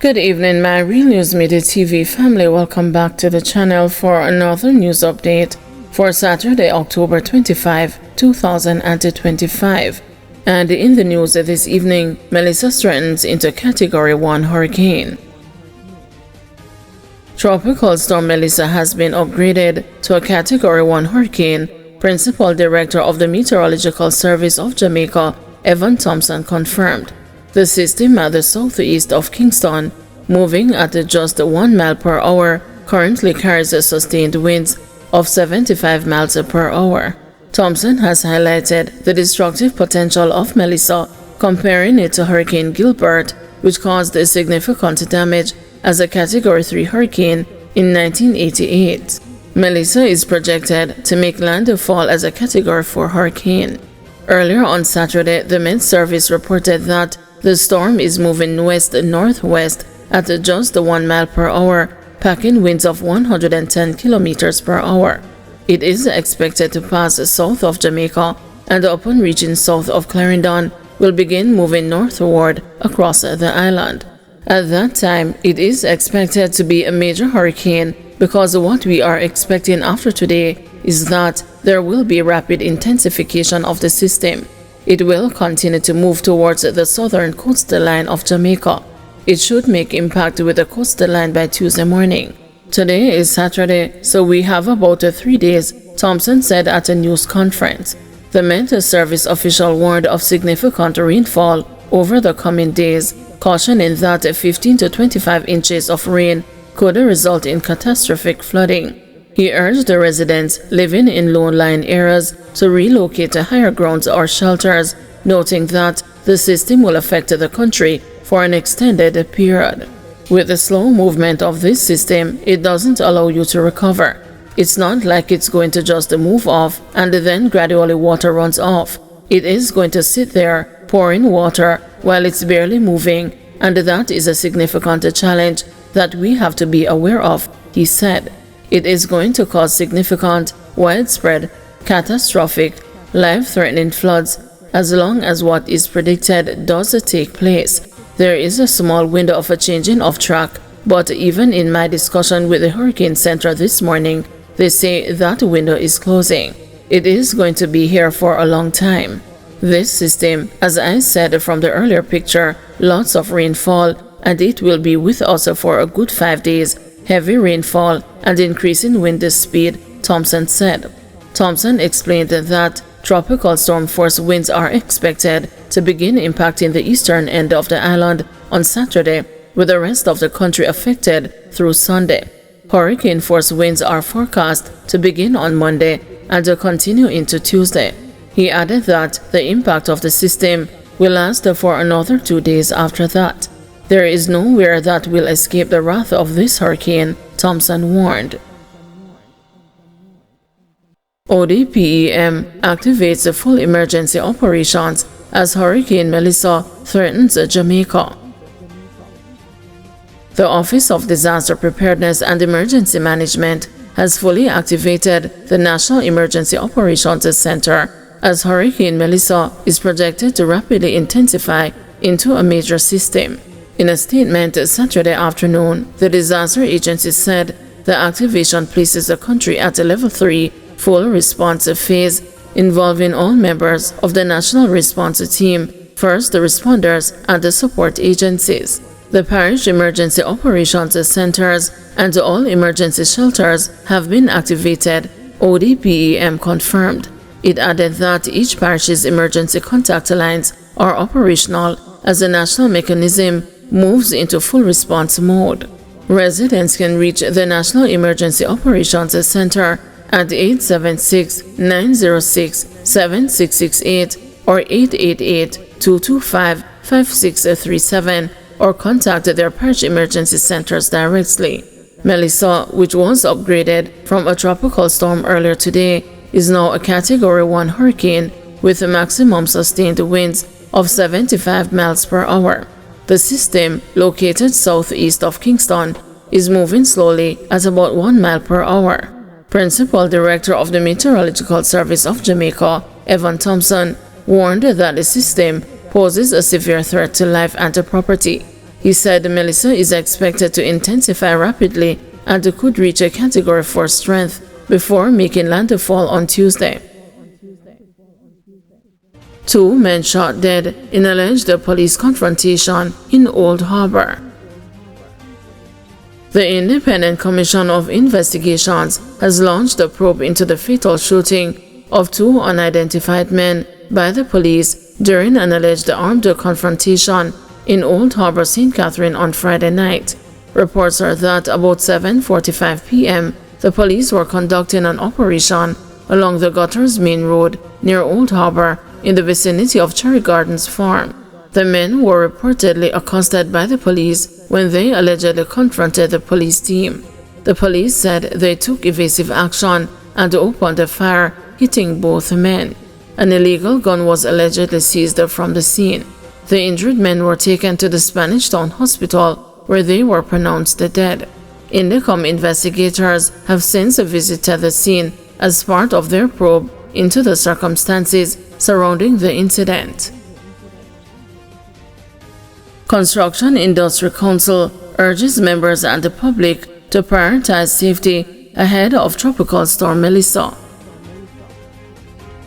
Good evening, my Real News Midday TV family. Welcome back to the channel for another news update for Saturday, October 25, 2025. And in the news this evening, Melissa strengthens into Category 1 hurricane. Tropical storm Melissa has been upgraded to a Category 1 hurricane. Principal Director of the Meteorological Service of Jamaica, Evan Thompson, confirmed. The system at the southeast of Kingston, moving at just 1 mile per hour, currently carries sustained winds of 75 miles per hour. Thompson has highlighted the destructive potential of Melissa, comparing it to Hurricane Gilbert, which caused significant damage as a Category 3 hurricane in 1988. Melissa is projected to make landfall as a Category 4 hurricane. Earlier on Saturday, the Met Service reported that the storm is moving west-northwest at just 1 mile per hour, packing winds of 110 kilometers per hour. It is expected to pass south of Jamaica and upon reaching south of Clarendon will begin moving northward across the island. At that time, it is expected to be a major hurricane because what we are expecting after today is that there will be rapid intensification of the system. It will continue to move towards the southern coastline of Jamaica. It should make impact with the coastline by Tuesday morning. Today is Saturday, so we have about 3 days, Thompson said at a news conference. The Met Service official warned of significant rainfall over the coming days, cautioning that 15 to 25 inches of rain could result in catastrophic flooding. He urged the residents living in low-lying areas to relocate to higher grounds or shelters, noting that the system will affect the country for an extended period. With the slow movement of this system, it doesn't allow you to recover. It's not like it's going to just move off and then gradually water runs off. It is going to sit there, pouring water while it's barely moving, and that is a significant challenge that we have to be aware of, he said. It is going to cause significant, widespread, catastrophic, life-threatening floods as long as what is predicted does take place. There is a small window of a changing of track, but even in my discussion with the Hurricane Center this morning, they say that window is closing. It is going to be here for a long time. This system, as I said from the earlier picture, lots of rainfall, and it will be with us for a good 5 days. Heavy rainfall and increasing wind speed, Thompson said. Thompson explained that tropical storm force winds are expected to begin impacting the eastern end of the island on Saturday, with the rest of the country affected through Sunday. Hurricane force winds are forecast to begin on Monday and to continue into Tuesday. He added that the impact of the system will last for another 2 days after that. There is nowhere that will escape the wrath of this hurricane, Thompson warned. ODPEM activates the full emergency operations as Hurricane Melissa threatens Jamaica. The Office of Disaster Preparedness and Emergency Management has fully activated the National Emergency Operations Center as Hurricane Melissa is projected to rapidly intensify into a major system. In a statement Saturday afternoon, the disaster agency said the activation places the country at a Level 3 full response phase involving all members of the National Response Team, first responders, and the support agencies. The parish emergency operations centers and all emergency shelters have been activated, ODPEM confirmed. It added that each parish's emergency contact lines are operational as the national mechanism moves into full response mode. Residents can reach the National Emergency Operations Center at 876-906-7668 or 888-225-5637 or contact their parish emergency centers directly. Melissa, which was upgraded from a tropical storm earlier today, is now a Category 1 hurricane with a maximum sustained winds of 75 miles per hour. The system, located southeast of Kingston, is moving slowly at about 1 mile per hour. Principal Director of the Meteorological Service of Jamaica, Evan Thompson, warned that the system poses a severe threat to life and to property. He said Melissa is expected to intensify rapidly and could reach a Category 4 strength before making landfall on Tuesday. 2 men shot dead in alleged police confrontation in Old Harbor. The Independent Commission of Investigations has launched a probe into the fatal shooting of 2 unidentified men by the police during an alleged armed confrontation in Old Harbor, St. Catherine on Friday night. Reports are that about 7:45 p.m., the police were conducting an operation along the Gutters Main Road near Old Harbor in the vicinity of Cherry Gardens Farm. The men were reportedly accosted by the police when they allegedly confronted the police team. The police said they took evasive action and opened a fire, hitting both men. An illegal gun was allegedly seized from the scene. The injured men were taken to the Spanish Town Hospital, where they were pronounced dead. Indicom investigators have since visited the scene as part of their probe into the circumstances surrounding the incident. Construction Industry Council urges members and the public to prioritize safety ahead of Tropical Storm Melissa.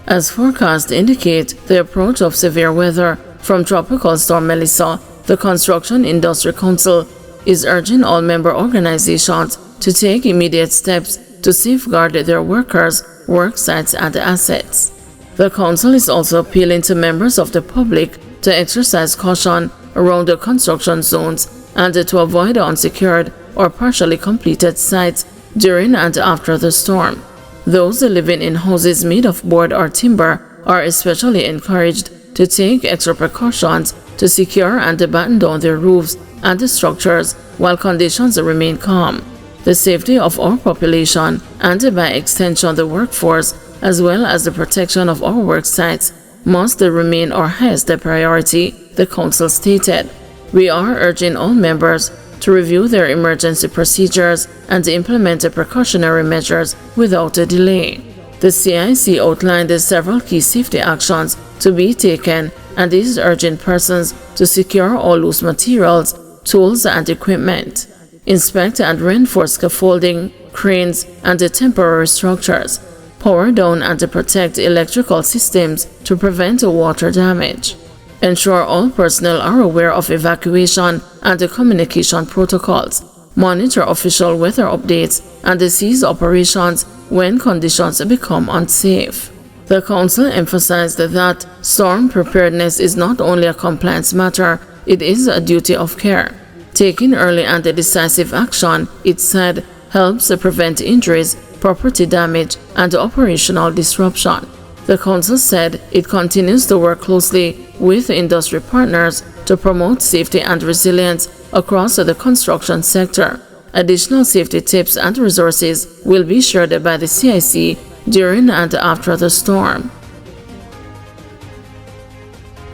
As forecasts indicate the approach of severe weather from Tropical Storm Melissa, the Construction Industry Council is urging all member organizations to take immediate steps to safeguard their workers, work sites, and assets. The Council is also appealing to members of the public to exercise caution around the construction zones and to avoid unsecured or partially completed sites during and after the storm. Those living in houses made of board or timber are especially encouraged to take extra precautions to secure and batten down their roofs and structures while conditions remain calm. The safety of our population and by extension the workforce, as well as the protection of our work sites, must remain our highest priority, the Council stated. We are urging all members to review their emergency procedures and implement precautionary measures without a delay. The CIC outlined several key safety actions to be taken and is urging persons to secure all loose materials, tools, and equipment. Inspect and reinforce scaffolding, cranes, and temporary structures. Power down and protect electrical systems to prevent water damage. Ensure all personnel are aware of evacuation and communication protocols. Monitor official weather updates and cease operations when conditions become unsafe. The Council emphasized that storm preparedness is not only a compliance matter, it is a duty of care. Taking early and decisive action, it said, helps prevent injuries, property damage, and operational disruption. The Council said it continues to work closely with industry partners to promote safety and resilience across the construction sector. Additional safety tips and resources will be shared by the CIC during and after the storm.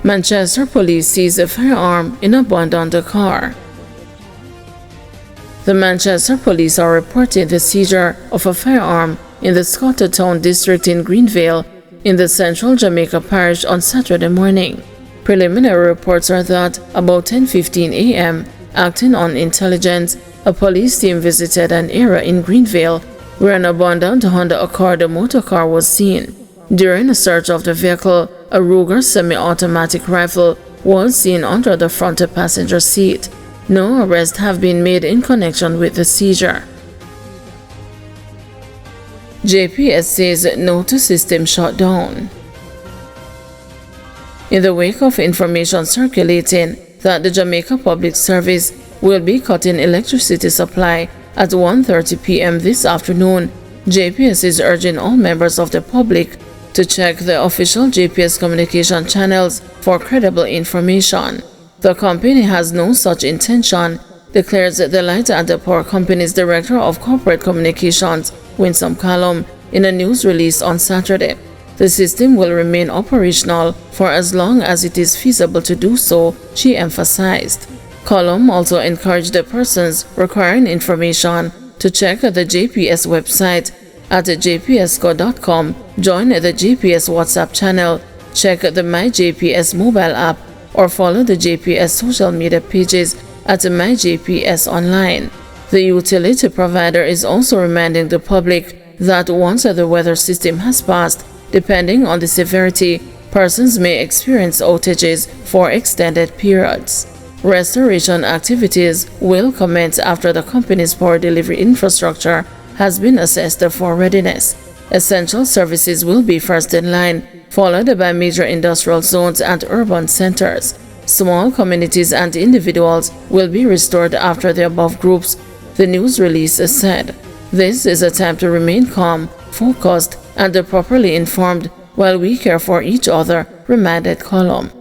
Manchester police seize a firearm in abandoned car. The Manchester police are reporting the seizure of a firearm in the Scottertown district in Greenvale in the central Jamaica parish on Saturday morning. Preliminary reports are that about 10:15 a.m., acting on intelligence, a police team visited an area in Greenvale where an abandoned Honda Accord motorcar was seen. During a search of the vehicle, a Ruger semi-automatic rifle was seen under the front passenger seat. No arrests have been made in connection with the seizure. JPS says no to system shutdown. In the wake of information circulating that the Jamaica Public Service will be cutting electricity supply at 1:30 p.m. this afternoon, JPS is urging all members of the public to check the official JPS communication channels for credible information. The company has no such intention, declares the Light and Power Company's Director of Corporate Communications, Winsome Callum, in a news release on Saturday. The system will remain operational for as long as it is feasible to do so, she emphasized. Callum also encouraged the persons requiring information to check the JPS website at jpsco.com, join the JPS WhatsApp channel, check the My JPS mobile app, or follow the JPS social media pages at MyGPS Online. The utility provider is also reminding the public that once the weather system has passed, depending on the severity, persons may experience outages for extended periods. Restoration activities will commence after the company's power delivery infrastructure has been assessed for readiness. Essential services will be first in line, followed by major industrial zones and urban centers. Small communities and individuals will be restored after the above groups, the news release said. This is a time to remain calm, focused, and properly informed while we care for each other, reminded Column.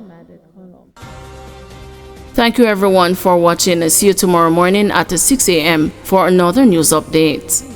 Thank you everyone for watching. See you tomorrow morning at 6 a.m. for another news update.